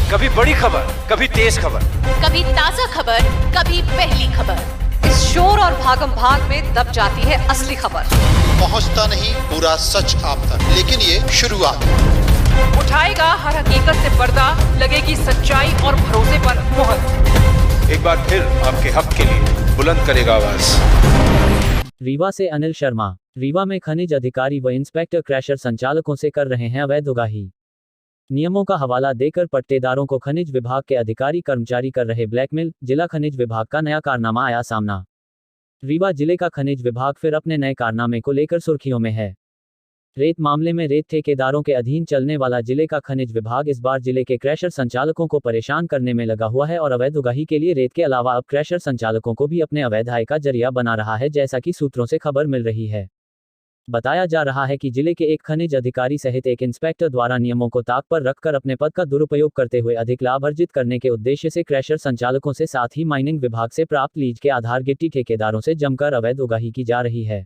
कभी बड़ी खबर, कभी तेज खबर, कभी ताजा खबर, कभी पहली खबर। इस शोर और भागम भाग में दब जाती है असली खबर। पहुंचता नहीं पूरा सच आप तक, लेकिन ये शुरुआत। उठाएगा हर हकीकत से पर्दा, लगेगी सच्चाई और भरोसे पर मोहर। एक बार फिर आपके हक के लिए बुलंद करेगा आवाज। रीवा से अनिल शर्मा। रीवा में खनिज अधिकारी व इंस्पेक्टर क्रैशर संचालकों से कर रहे हैं अवैध उगाही। नियमों का हवाला देकर पट्टेदारों को खनिज विभाग के अधिकारी कर्मचारी कर रहे ब्लैकमेल। जिला खनिज विभाग का नया कारनामा आया सामना। रीवा जिले का खनिज विभाग फिर अपने नए कारनामे को लेकर सुर्खियों में है। रेत मामले में रेत ठेकेदारों के अधीन चलने वाला जिले का खनिज विभाग इस बार जिले के क्रैशर संचालकों को परेशान करने में लगा हुआ है और अवैध उगाही के लिए रेत के अलावा अब क्रैशर संचालकों को भी अपने अवैध आय का जरिया बना रहा है, जैसा कि सूत्रों से खबर मिल रही है। बताया जा रहा है कि जिले के एक खनिज अधिकारी सहित एक इंस्पेक्टर द्वारा नियमों को ताक पर रखकर अपने पद का दुरुपयोग करते हुए अधिक लाभ अर्जित करने के उद्देश्य से क्रैशर संचालकों से साथ ही माइनिंग विभाग से प्राप्त लीज के आधार गिट्टी ठेकेदारों से जमकर अवैध उगाही की जा रही है।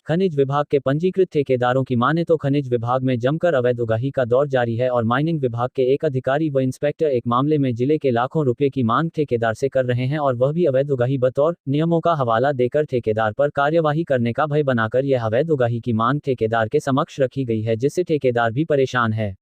खनिज विभाग के पंजीकृत ठेकेदारों की माने तो खनिज विभाग में जमकर अवैध उगाही का दौर जारी है और माइनिंग विभाग के एक अधिकारी व इंस्पेक्टर एक मामले में जिले के लाखों रुपए की मांग ठेकेदार से कर रहे हैं और वह भी अवैध उगाही बतौर नियमों का हवाला देकर ठेकेदार पर कार्यवाही करने का भय बनाकर यह अवैध उगाही की मांग ठेकेदार के समक्ष रखी गई है, जिससे ठेकेदार भी परेशान है।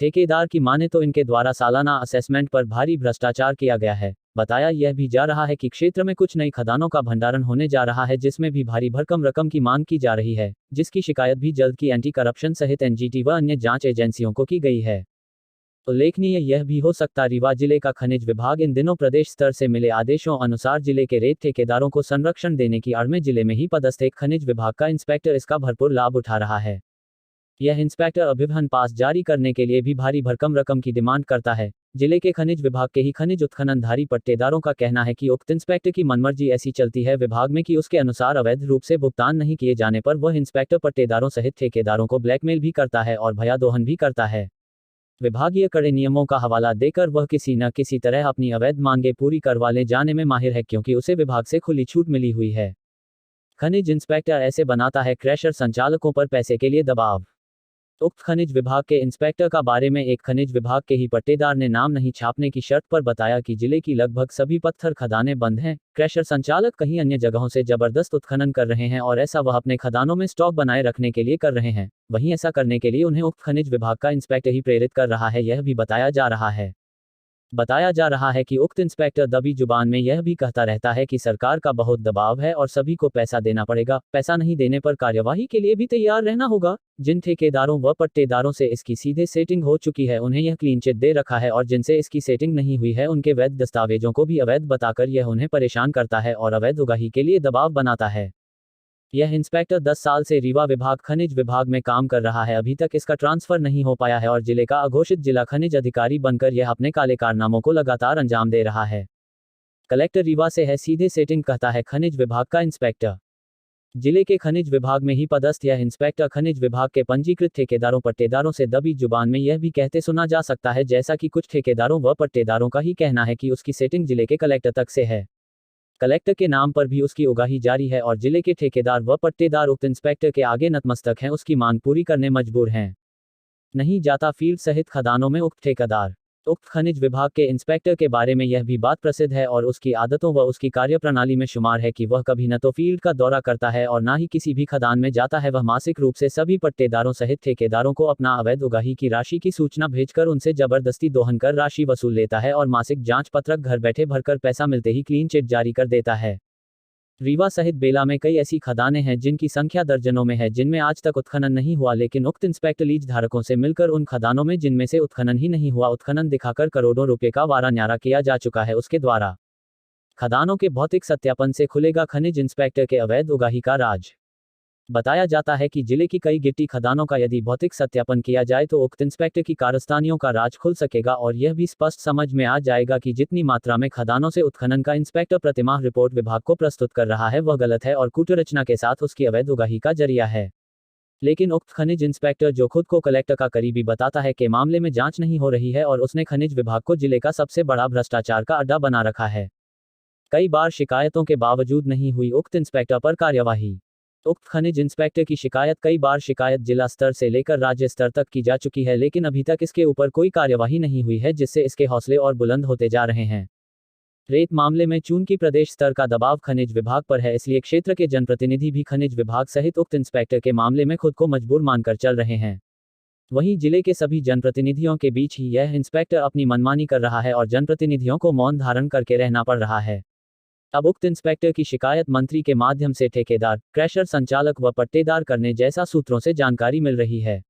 ठेकेदार की माने तो इनके द्वारा सालाना असेसमेंट पर भारी भ्रष्टाचार किया गया है। बताया यह भी जा रहा है कि क्षेत्र में कुछ नई खदानों का भंडारण होने जा रहा है, जिसमें भी भारी भरकम रकम की मांग की जा रही है, जिसकी शिकायत भी जल्द की एंटी करप्शन सहित एनजीटी व अन्य जांच एजेंसियों को की गई है। उल्लेखनीय यह भी हो सकता रीवा जिले का खनिज विभाग इन दिनों प्रदेश स्तर से मिले आदेशों अनुसार जिले के रेत ठेकेदारों को संरक्षण देने की आड़ में जिले में ही पदस्थ एक खनिज विभाग का इंस्पेक्टर इसका भरपूर लाभ उठा रहा है। यह इंस्पेक्टर अभिवहन पास जारी करने के लिए भी भारी भरकम रकम की डिमांड करता है। जिले के खनिज विभाग के ही खनिज उत्खननधारी पट्टेदारों का कहना है कि उक्त इंस्पेक्टर की मनमर्जी ऐसी चलती है विभाग में कि उसके अनुसार अवैध रूप से भुगतान नहीं किए जाने पर वह इंस्पेक्टर पट्टेदारों सहित ठेकेदारों को ब्लैकमेल भी करता है और भयादोहन भी करता है। विभागीय कड़े नियमों का हवाला देकर वह किसी न किसी तरह अपनी अवैध मांगे पूरी करवा ले जाने में माहिर है, क्योंकि उसे विभाग से खुली छूट मिली हुई है। खनिज इंस्पेक्टर ऐसे बनाता है क्रैशर संचालकों पर पैसे के लिए दबाव। उक्त खनिज विभाग के इंस्पेक्टर का बारे में एक खनिज विभाग के ही पट्टेदार ने नाम नहीं छापने की शर्त पर बताया कि जिले की लगभग सभी पत्थर खदानें बंद हैं। क्रैशर संचालक कहीं अन्य जगहों से जबरदस्त उत्खनन कर रहे हैं और ऐसा वह अपने खदानों में स्टॉक बनाए रखने के लिए कर रहे हैं। वहीं ऐसा करने के लिए उन्हें उक्त खनिज विभाग का इंस्पेक्टर ही प्रेरित कर रहा है, यह भी बताया जा रहा है कि उक्त इंस्पेक्टर दबी जुबान में यह भी कहता रहता है कि सरकार का बहुत दबाव है और सभी को पैसा देना पड़ेगा, पैसा नहीं देने पर कार्यवाही के लिए भी तैयार रहना होगा। जिन ठेकेदारों व पट्टेदारों से इसकी सीधे सेटिंग हो चुकी है उन्हें यह क्लीन चिट दे रखा है और जिनसे इसकी सेटिंग नहीं हुई है उनके वैध दस्तावेजों को भी अवैध बताकर यह उन्हें परेशान करता है और अवैध उगाही के लिए दबाव बनाता है। यह इंस्पेक्टर 10 साल से रीवा विभाग खनिज विभाग में काम कर रहा है, अभी तक इसका ट्रांसफर नहीं हो पाया है और जिले का अघोषित जिला खनिज अधिकारी बनकर यह अपने काले कारनामों को लगातार अंजाम दे रहा है। कलेक्टर रीवा से है सीधे सेटिंग, कहता है खनिज विभाग का इंस्पेक्टर। जिले के खनिज विभाग में ही पदस्थ यह इंस्पेक्टर खनिज विभाग के पंजीकृत ठेकेदारों पट्टेदारों से दबी जुबान में यह भी कहते सुना जा सकता है, जैसा कि कुछ ठेकेदारों व पट्टेदारों का ही कहना है कि उसकी सेटिंग जिले के कलेक्टर तक से है। कलेक्टर के नाम पर भी उसकी उगाही जारी है और जिले के ठेकेदार व पट्टेदार उक्त इंस्पेक्टर के आगे नतमस्तक हैं, उसकी मांग पूरी करने मजबूर हैं। नहीं जाता फील्ड सहित खदानों में उक्त ठेकेदार। उक्त खनिज विभाग के इंस्पेक्टर के बारे में यह भी बात प्रसिद्ध है और उसकी आदतों व उसकी कार्यप्रणाली में शुमार है कि वह कभी न तो फील्ड का दौरा करता है और न ही किसी भी खदान में जाता है। वह मासिक रूप से सभी पट्टेदारों सहित ठेकेदारों को अपना अवैध उगाही की राशि की सूचना भेजकर उनसे जबरदस्ती दोहन कर राशि वसूल लेता है और मासिक जांच पत्रक घर बैठे भरकर पैसा मिलते ही क्लीन चिट जारी कर देता है। रीवा सहित बेला में कई ऐसी खदानें हैं जिनकी संख्या दर्जनों में है, जिनमें आज तक उत्खनन नहीं हुआ, लेकिन उक्त इंस्पेक्टर लीज धारकों से मिलकर उन खदानों में जिनमें से उत्खनन ही नहीं हुआ उत्खनन दिखाकर करोड़ों रुपए का वारा न्यारा किया जा चुका है। उसके द्वारा खदानों के भौतिक सत्यापन से खुलेगा खनिज इंस्पेक्टर के अवैध उगाही का राज। बताया जाता है कि जिले की कई गिट्टी खदानों का यदि भौतिक सत्यापन किया जाए तो उक्त इंस्पेक्टर की कारस्तानियों का राज खुल सकेगा और यह भी स्पष्ट समझ में आ जाएगा कि जितनी मात्रा में खदानों से उत्खनन का इंस्पेक्टर प्रतिमाह रिपोर्ट विभाग को प्रस्तुत कर रहा है वह गलत है और कूटरचना के साथ उसकी अवैध उगाही का जरिया है। लेकिन उक्त खनिज इंस्पेक्टर, जो खुद को कलेक्टर का करीबी बताता है, के मामले में जांच नहीं हो रही है और उसने खनिज विभाग को जिले का सबसे बड़ा भ्रष्टाचार का अड्डा बना रखा है। कई बार शिकायतों के बावजूद नहीं हुई उक्त इंस्पेक्टर पर कार्यवाही। उक्त खनिज इंस्पेक्टर की शिकायत कई बार शिकायत जिला स्तर से लेकर राज्य स्तर तक की जा चुकी है, लेकिन अभी तक इसके ऊपर कोई कार्यवाही नहीं हुई है, जिससे इसके हौसले और बुलंद होते जा रहे हैं। रेत मामले में चूंकि प्रदेश स्तर का दबाव खनिज विभाग पर है, इसलिए क्षेत्र के जनप्रतिनिधि भी खनिज विभाग सहित उक्त इंस्पेक्टर के मामले में खुद को मजबूर मानकर चल रहे हैं। वहीं जिले के सभी जनप्रतिनिधियों के बीच ही यह इंस्पेक्टर अपनी मनमानी कर रहा है और जनप्रतिनिधियों को मौन धारण करके रहना पड़ रहा है। अब उक्त इंस्पेक्टर की शिकायत मंत्री के माध्यम से ठेकेदार, क्रैशर संचालक व पट्टेदार करने जैसा सूत्रों से जानकारी मिल रही है।